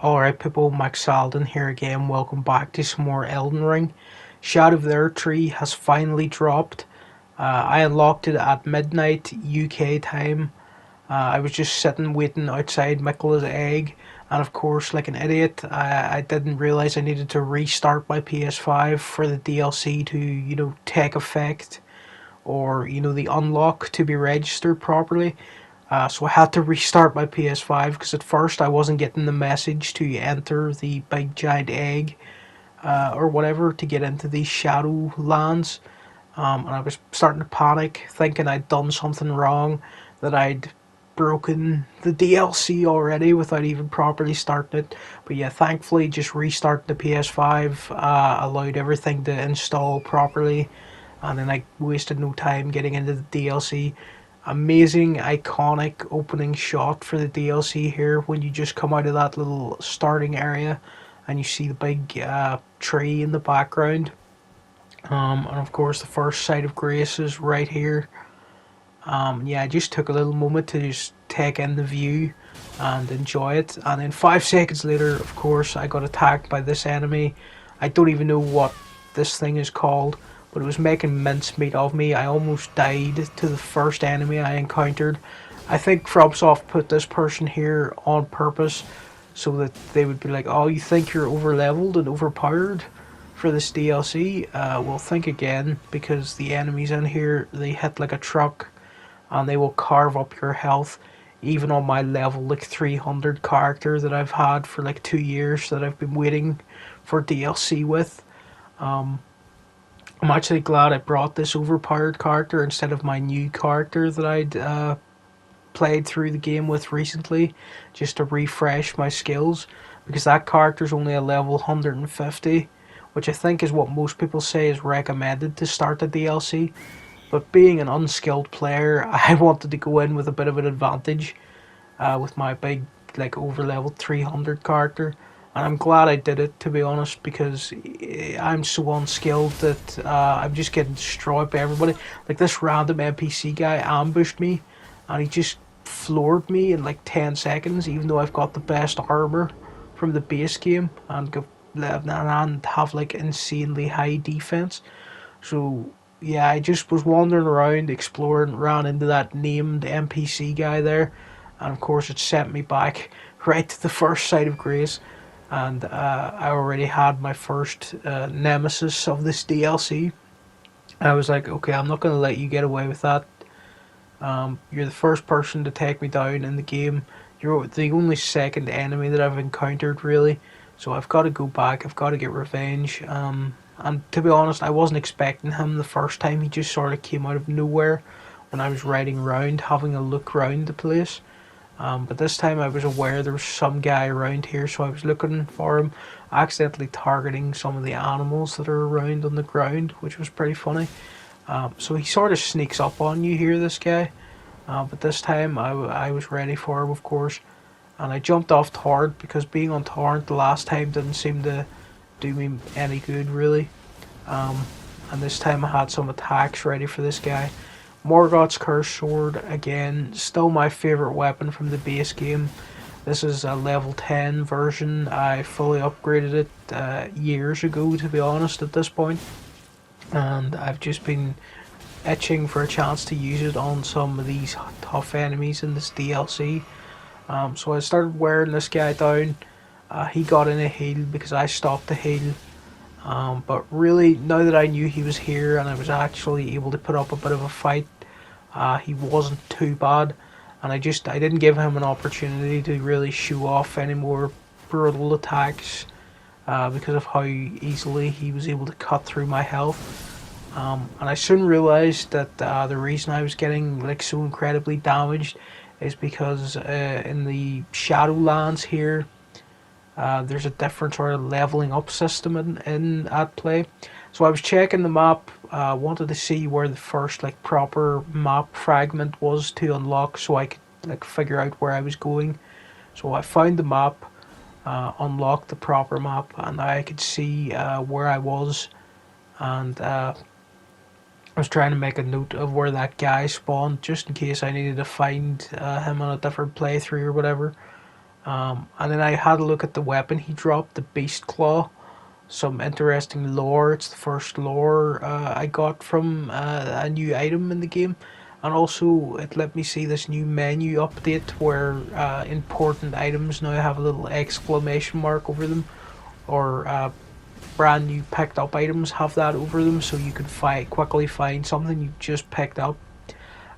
Alright people, Max Alden here again. Welcome back to some more Elden Ring. Shadow of the Erdtree has finally dropped. I unlocked it at midnight UK time. I was just sitting waiting outside Michael's egg, and of course, like an idiot, I didn't realize I needed to restart my PS5 for the DLC to, take effect, or, the unlock to be registered properly. So I had to restart my PS5 because at first I wasn't getting the message to enter the big giant egg or whatever to get into these shadow lands. And I was starting to panic, thinking I'd done something wrong, that I'd broken the DLC already without even properly starting it. But yeah, thankfully, just restarting the PS5 allowed everything to install properly, and then I wasted no time getting into the DLC. Amazing, iconic opening shot for the DLC here when you just come out of that little starting area and you see the big tree in the background. And of course, the first sight of Grace is right here. Yeah, I just took a little moment to just take in the view and enjoy it. And then 5 seconds later, of course, I got attacked by this enemy. I don't even know what this thing is called, but it was making mincemeat of me. I almost died to the first enemy I encountered. I think FromSoft put this person here on purpose so that they would be like, oh, you think you're overleveled and overpowered for this DLC? Well, think again, because the enemies in here, they hit like a truck and they will carve up your health. Even on my level like 300 character that I've had for like 2 years that I've been waiting for DLC with. I'm actually glad I brought this overpowered character instead of my new character that I'd played through the game with recently, just to refresh my skills, because that character's only a level 150, which I think is what most people say is recommended to start the DLC. But being an unskilled player, I wanted to go in with a bit of an advantage with my big, like, over-leveled 300 character. And I'm glad I did it, to be honest, because I'm so unskilled that I'm just getting destroyed by everybody. Like, this random NPC guy ambushed me, and he just floored me in like 10 seconds, even though I've got the best armor from the base game and have like insanely high defense. So yeah, I just was wandering around exploring, ran into that named NPC guy there, and of course it sent me back right to the first sight of Grace, and I already had my first nemesis of this DLC. I was like, okay, I'm not going to let you get away with that. You're the first person to take me down in the game. You're the only second enemy that I've encountered, really. So I've got to go back. I've got to get revenge. And to be honest, I wasn't expecting him the first time. He just sort of came out of nowhere when I was riding around, having a look around the place. But this time I was aware there was some guy around here, so I was looking for him, accidentally targeting some of the animals that are around on the ground, which was pretty funny. So he sort of sneaks up on you here, this guy. But this time I was ready for him, of course. And I jumped off Torrent because being on Torrent the last time didn't seem to do me any good, really. And this time I had some attacks ready for this guy. Morgoth's Curse Sword, again, still my favourite weapon from the base game. This is a level 10 version. I fully upgraded it years ago, to be honest, at this point. And I've just been itching for a chance to use it on some of these tough enemies in this DLC. So I started wearing this guy down. He got in a heal because I stopped the heal. But really, now that I knew he was here and I was actually able to put up a bit of a fight, he wasn't too bad. And I didn't give him an opportunity to really show off any more brutal attacks. Because of how easily he was able to cut through my health. And I soon realized that the reason I was getting like so incredibly damaged is because in the Shadowlands here, there's a different sort of leveling up system in at play. So I was checking the map, wanted to see where the first like proper map fragment was to unlock, so I could like figure out where I was going. So I found the map. Unlocked the proper map, and I could see where I was, and I was trying to make a note of where that guy spawned just in case I needed to find him on a different playthrough or whatever. And then I had a look at the weapon he dropped, the Beast Claw. Some interesting lore. It's the first lore I got from a new item in the game. And also, it let me see this new menu update where important items now have a little exclamation mark over them, or brand new picked up items have that over them, so you can quickly find something you just picked up.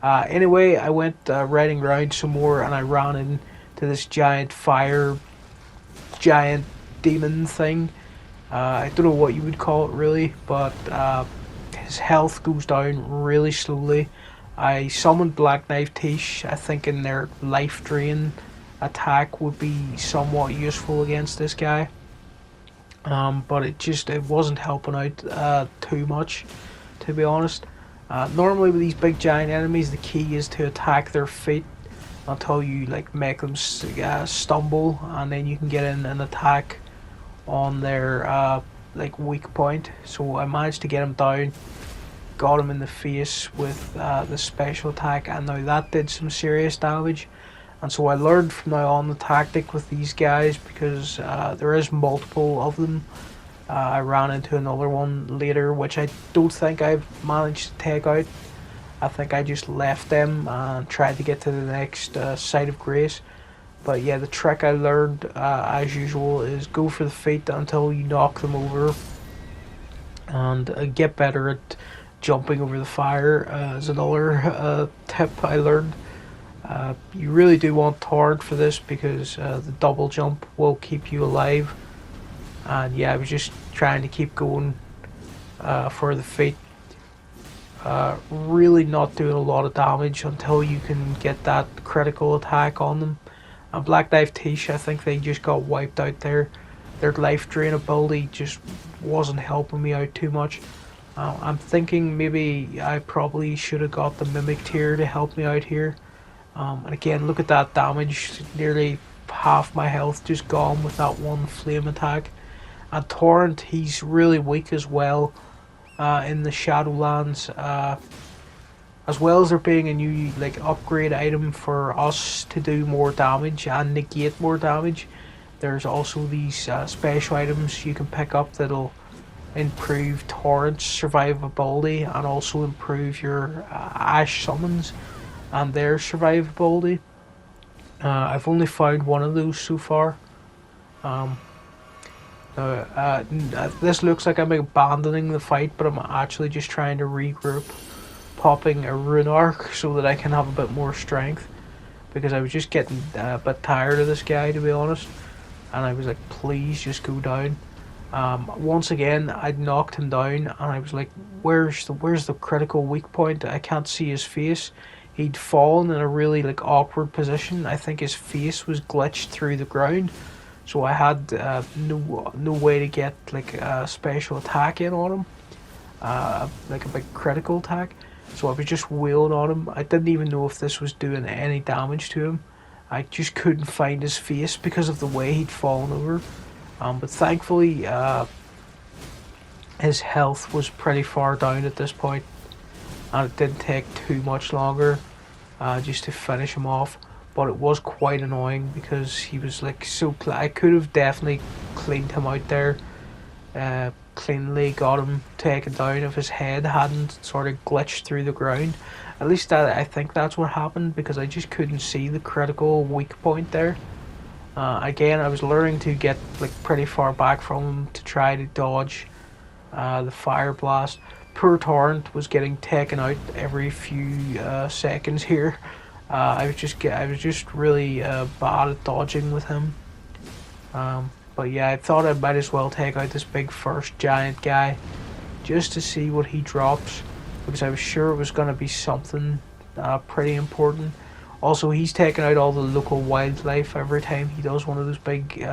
Anyway, I went riding around some more, and I ran into this giant demon thing. I don't know what you would call it really, but his health goes down really slowly. I summoned Black Knife Tish. I think in their life drain attack would be somewhat useful against this guy. But it wasn't helping out too much, to be honest. Normally with these big giant enemies, the key is to attack their feet until you like make them stumble, and then you can get in an attack on their like weak point. So I managed to get him down, got him in the face with the special attack, and now that did some serious damage. And so I learned from now on the tactic with these guys, because there is multiple of them. I ran into another one later, which I don't think I've managed to take out. I think I just left them and tried to get to the next site of grace. But yeah, the trick I learned, as usual, is go for the feet until you knock them over, and get better at jumping over the fire. Is another tip I learned. You really do want Torrent for this, because the double jump will keep you alive. And yeah, I was just trying to keep going for the feet. Really not doing a lot of damage until you can get that critical attack on them. And Black Knife Tish, I think they just got wiped out there. Their life drain ability just wasn't helping me out too much. I'm thinking maybe I probably should have got the Mimic tier to help me out here. And again, look at that damage. Nearly half my health just gone with that one flame attack. And Torrent, he's really weak as well in the Shadowlands. As well as there being a new like upgrade item for us to do more damage and negate more damage, there's also these special items you can pick up that'll improve Torrent's survivability, and also improve your Ash summons and their survivability. I've only found one of those so far. This looks like I'm abandoning the fight, but I'm actually just trying to regroup, popping a rune arc so that I can have a bit more strength, because I was just getting a bit tired of this guy, to be honest, and I was like, please just go down. Once again I'd knocked him down, and I was like, where's the critical weak point? I can't see his face. He'd fallen in a really like awkward position. I think his face was glitched through the ground, so I had no way to get like a special attack in on him, like a big critical attack. So I was just wailing on him. I didn't even know if this was doing any damage to him. I just couldn't find his face because of the way he'd fallen over. But thankfully, his health was pretty far down at this point, and it didn't take too much longer just to finish him off. But it was quite annoying, because he was like so I could have definitely cleaned him out there, cleanly got him taken down if his head hadn't sort of glitched through the ground. At least I think that's what happened, because I just couldn't see the critical weak point there. Again, I was learning to get like pretty far back from him to try to dodge the fire blast. Poor Torrent was getting taken out every few seconds here. I was just really bad at dodging with him. But yeah, I thought I might as well take out this big first giant guy just to see what he drops, because I was sure it was going to be something pretty important. Also, he's taking out all the local wildlife every time he does one of those big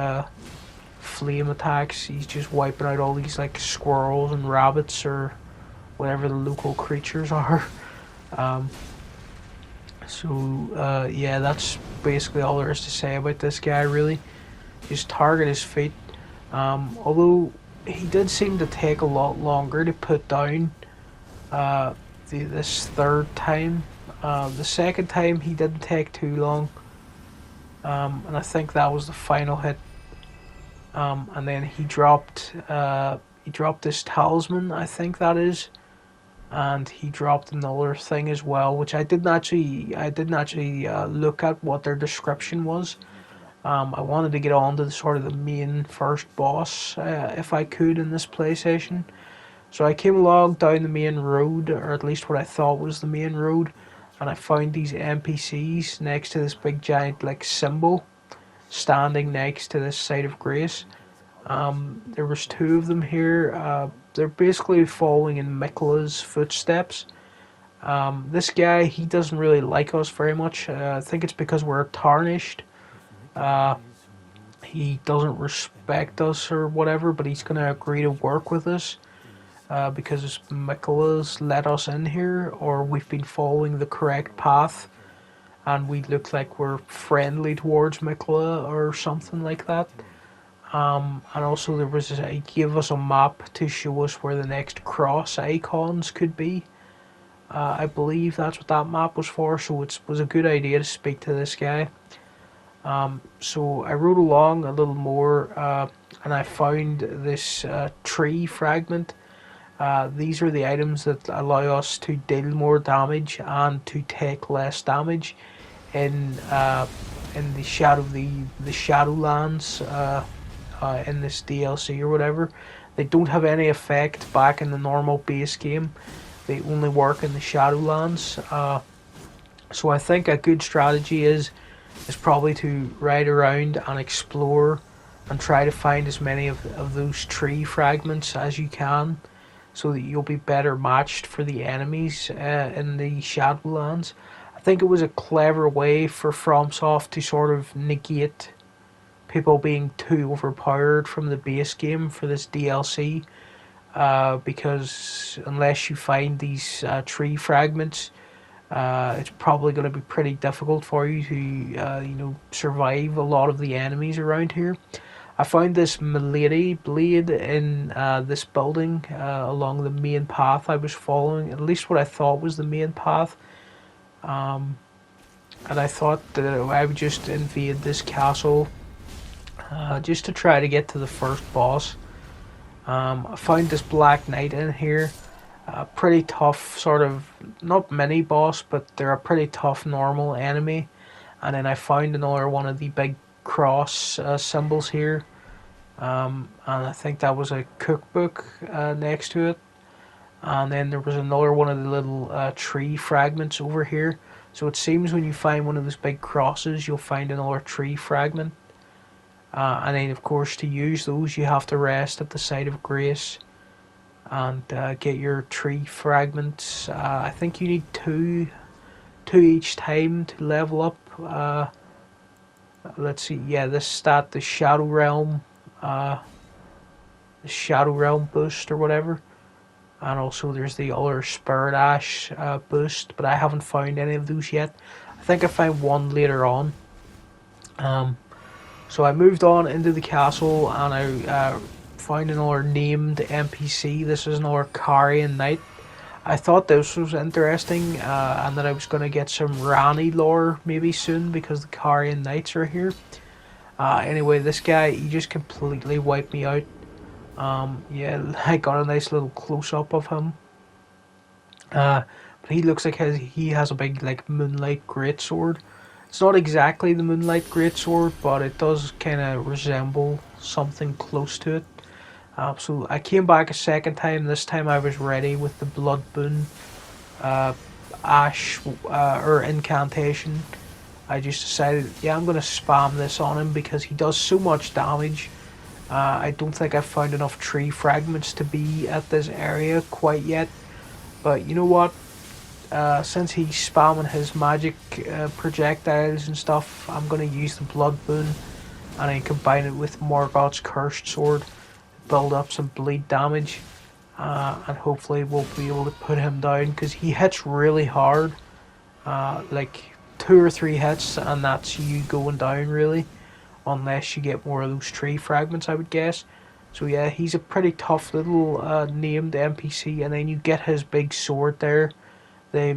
flame attacks. He's just wiping out all these like squirrels and rabbits, or whatever the local creatures are. Yeah, that's basically all there is to say about this guy, really. Just target his feet. Although he did seem to take a lot longer to put down this third time. The second time he didn't take too long. and I think that was the final hit. And then he dropped this talisman, I think that is, and he dropped another thing as well, which I didn't actually look at what their description was. I wanted to get on to the sort of the main first boss if I could in this PlayStation. So I came along down the main road, or at least what I thought was the main road, and I found these NPCs next to this big giant like symbol standing next to this site of grace. There was two of them here. They're basically following in Mikla's footsteps. This guy, he doesn't really like us very much. I think it's because we're tarnished. Uh, he doesn't respect us or whatever, but he's going to agree to work with us because Mikla's let us in here, or we've been following the correct path, and we look like we're friendly towards Mikla or something like that. And also he gave us a map to show us where the next cross icons could be. I believe that's what that map was for, so it was a good idea to speak to this guy. So I rode along a little more, and I found this tree fragment. These are the items that allow us to deal more damage and to take less damage in in the Shadowlands in this DLC or whatever. They don't have any effect back in the normal base game. They only work in the Shadowlands. So I think a good strategy is probably to ride around and explore and try to find as many of those tree fragments as you can, so that you'll be better matched for the enemies in the Shadowlands. I think it was a clever way for FromSoft to sort of negate people being too overpowered from the base game for this DLC, because unless you find these tree fragments, it's probably going to be pretty difficult for you to survive a lot of the enemies around here. I found this Milady blade in this building along the main path I was following, at least what I thought was the main path. And I thought that I would just invade this castle just to try to get to the first boss. I found this Black Knight in here. Pretty tough, sort of, not mini boss, but they're a pretty tough normal enemy. And then I found another one of the big cross symbols here. And I think that was a cookbook next to it. And then there was another one of the little tree fragments over here. So it seems when you find one of those big crosses, you'll find another tree fragment. And then, of course, to use those, you have to rest at the site of grace and get your tree fragments. I think you need two each time to level up. Let's see. Yeah, this stat, the Shadow Realm boost or whatever. And also there's the other Spirit Ash boost, but I haven't found any of those yet. I think I found one later on. So I moved on into the castle, and I found another named NPC. This is another Carian Knight. I thought this was interesting, and that I was going to get some Rani lore maybe soon, because the Carian Knights are here. Anyway, this guy, he just completely wiped me out. Yeah, I got a nice little close-up of him. But he looks like he has a big, like, Moonlight Greatsword. It's not exactly the Moonlight Greatsword, but it does kind of resemble something close to it. So I came back a second time. This time I was ready with the Blood Boon Ash or Incantation. I just decided, yeah, I'm going to spam this on him because he does so much damage. I don't think I've found enough tree fragments to be at this area quite yet. But you know what? Since he's spamming his magic projectiles and stuff, I'm going to use the Blood Boon and then combine it with Morgoth's Cursed Sword, build up some bleed damage, and hopefully we'll be able to put him down, because he hits really hard. Like 2 or 3 hits and that's you going down, really, unless you get more of those tree fragments, I would guess. So yeah, he's a pretty tough little named NPC, and then you get his big sword there, the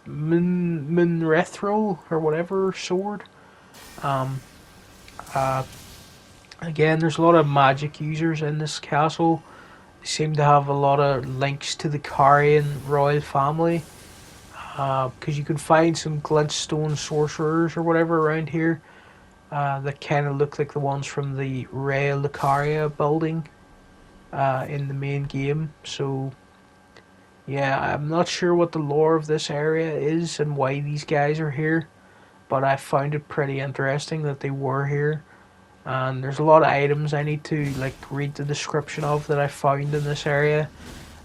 Munrethro or whatever sword. Um, uh, Again, there's a lot of magic users in this castle. They seem to have a lot of links to the Carian royal family. Because you can find some glintstone sorcerers or whatever around here that kind of look like the ones from the Ray Lucaria building in the main game. So yeah, I'm not sure what the lore of this area is and why these guys are here, but I found it pretty interesting that they were here. And there's a lot of items I need to like read the description of that I found in this area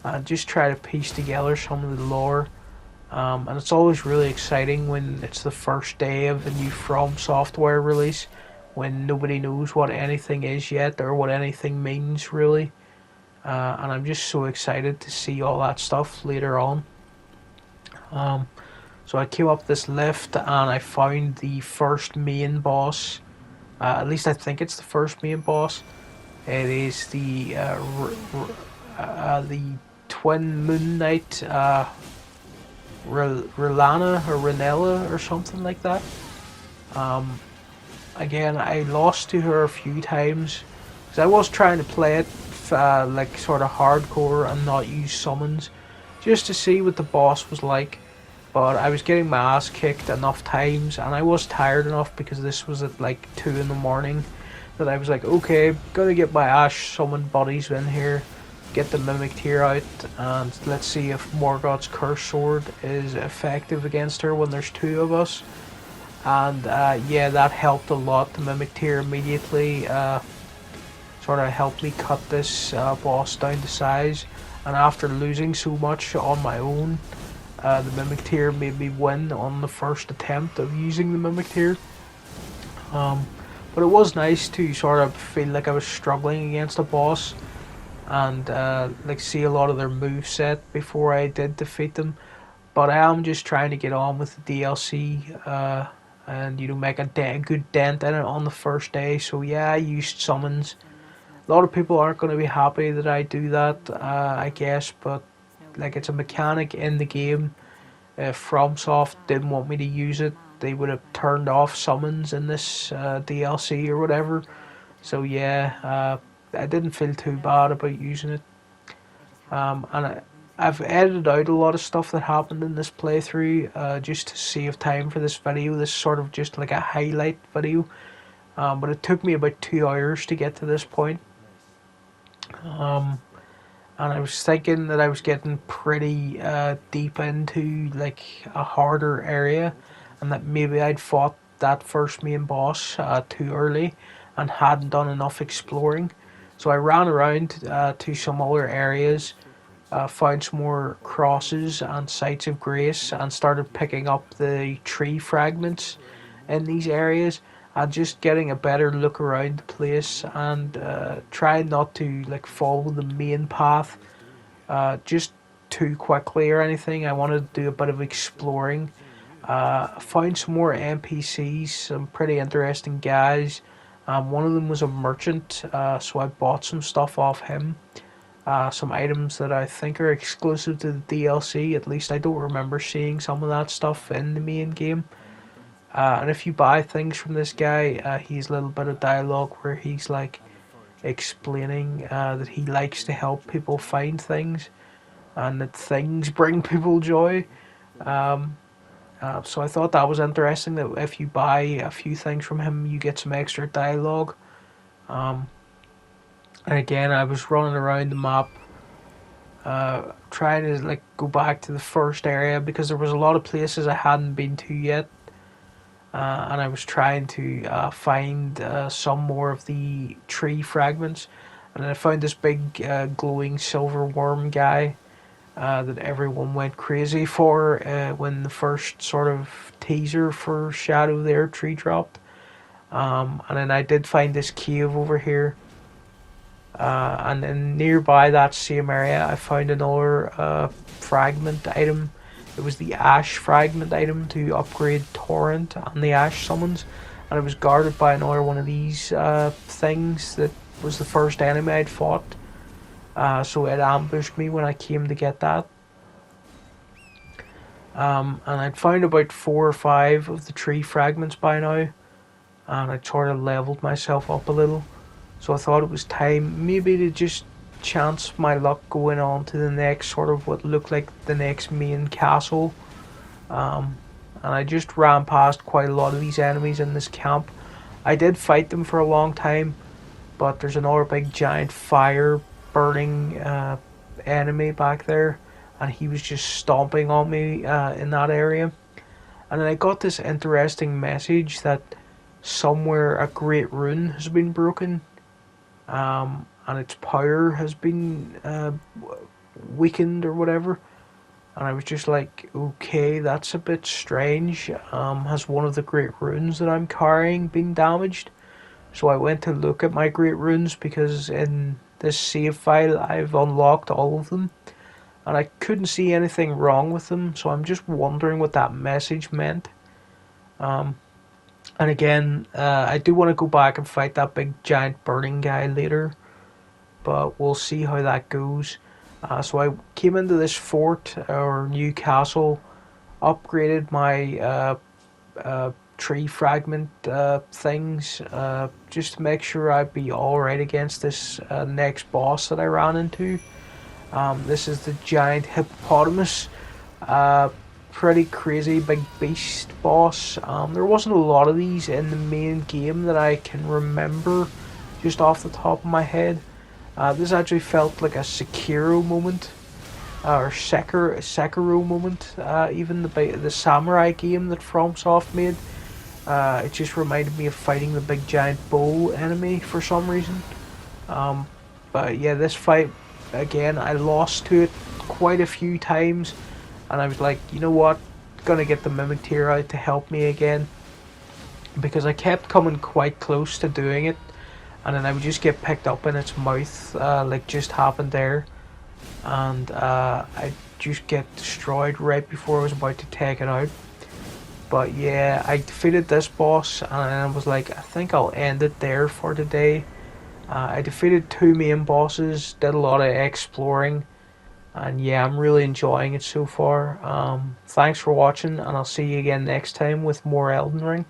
and just try to piece together some of the lore. And it's always really exciting when it's the first day of a new From Software release, when nobody knows what anything is yet or what anything means really. And I'm just so excited to see all that stuff later on. Um, so I came up this lift and I found the first main boss. At least I think it's the first main boss. It is the twin Moon Knight Rellana or Renella or something like that. Um, Again, I lost to her a few times because I was trying to play it like sort of hardcore and not use summons just to see what the boss was like. But I was getting my ass kicked enough times and I was tired enough because this was at like 2 in the morning that I was like, okay, gonna get my Ash summoned buddies in here, get the Mimic Tear out, and let's see if Morgoth's Curse Sword is effective against her when there's two of us. And yeah, that helped a lot. The Mimic Tear immediately sort of helped me cut this boss down to size. And after losing so much on my own, the Mimic Tear made me win on the first attempt of using the Mimic Tear. But it was nice to sort of feel like I was struggling against a boss and like see a lot of their moveset before I did defeat them. But I am just trying to get on with the DLC and make a good dent in it on the first day. So yeah, I used summons. A lot of people aren't going to be happy that I do that, I guess, but like it's a mechanic in the game. If FromSoft didn't want me to use it, they would have turned off summons in this DLC or whatever. So yeah, I didn't feel too bad about using it. I've edited out a lot of stuff that happened in this playthrough just to save time for this video. This is sort of just like a highlight video. But it took me about 2 hours to get to this point. And I was thinking that I was getting pretty deep into like a harder area, and that maybe I'd fought that first main boss too early and hadn't done enough exploring. So I ran around to some other areas, found some more crosses and sites of grace, and started picking up the tree fragments in these areas and just getting a better look around the place and trying not to like follow the main path just too quickly or anything. I wanted to do a bit of exploring. Found some more NPCs, some pretty interesting guys. One of them was a merchant, so I bought some stuff off him. Some items that I think are exclusive to the DLC. At least I don't remember seeing some of that stuff in the main game. And if you buy things from this guy, he's a little bit of dialogue where he's like explaining that he likes to help people find things and that things bring people joy. So I thought that was interesting that if you buy a few things from him, you get some extra dialogue. And again, I was running around the map trying to like go back to the first area because there was a lot of places I hadn't been to yet. And I was trying to find some more of the tree fragments. And then I found this big glowing silver worm guy that everyone went crazy for when the first sort of teaser for Shadow of the Erdtree dropped. And then I did find this cave over here. And then nearby that same area, I found another fragment item. It was the Ash fragment item to upgrade Torrent and the Ash summons. And it was guarded by another one of these things that was the first enemy I'd fought. So it ambushed me when I came to get that. And I'd found about 4 or 5 of the tree fragments by now. and I sort of leveled myself up a little. So I thought it was time maybe to just chance my luck going on to the next sort of what looked like the next main castle. Um, and I just ran past quite a lot of these enemies in this camp. I did fight them for a long time, but there's another big giant fire burning enemy back there, and he was just stomping on me in that area. And then I got this interesting message that somewhere a great rune has been broken, and its power has been weakened or whatever. And I was just like, okay, that's a bit strange. Has one of the great runes that I'm carrying been damaged? So I went to look at my great runes because in this save file I've unlocked all of them, and I couldn't see anything wrong with them. So I'm just wondering what that message meant. Um, and again, I do want to go back and fight that big giant burning guy later, but we'll see how that goes. So I came into this fort or new castle, upgraded my tree fragment things just to make sure I'd be alright against this next boss that I ran into. This is the giant hippopotamus. Uh, Pretty crazy big beast boss. There wasn't a lot of these in the main game that I can remember just off the top of my head. This actually felt like a Sekiro moment, or Sekiro moment. Even the samurai game that FromSoft made. It just reminded me of fighting the big giant bull enemy for some reason. Um, but yeah, this fight again, I lost to it quite a few times, and I was like, you know what, gonna get the mimic tear out to help me again, because I kept coming quite close to doing it, and then I would just get picked up in its mouth, like just happened there, and I just get destroyed right before I was about to take it out. But yeah, I defeated this boss, and I was like, I think I'll end it there for today. I defeated two main bosses, did a lot of exploring, and yeah, I'm really enjoying it so far. Thanks for watching, and I'll see you again next time with more Elden Ring.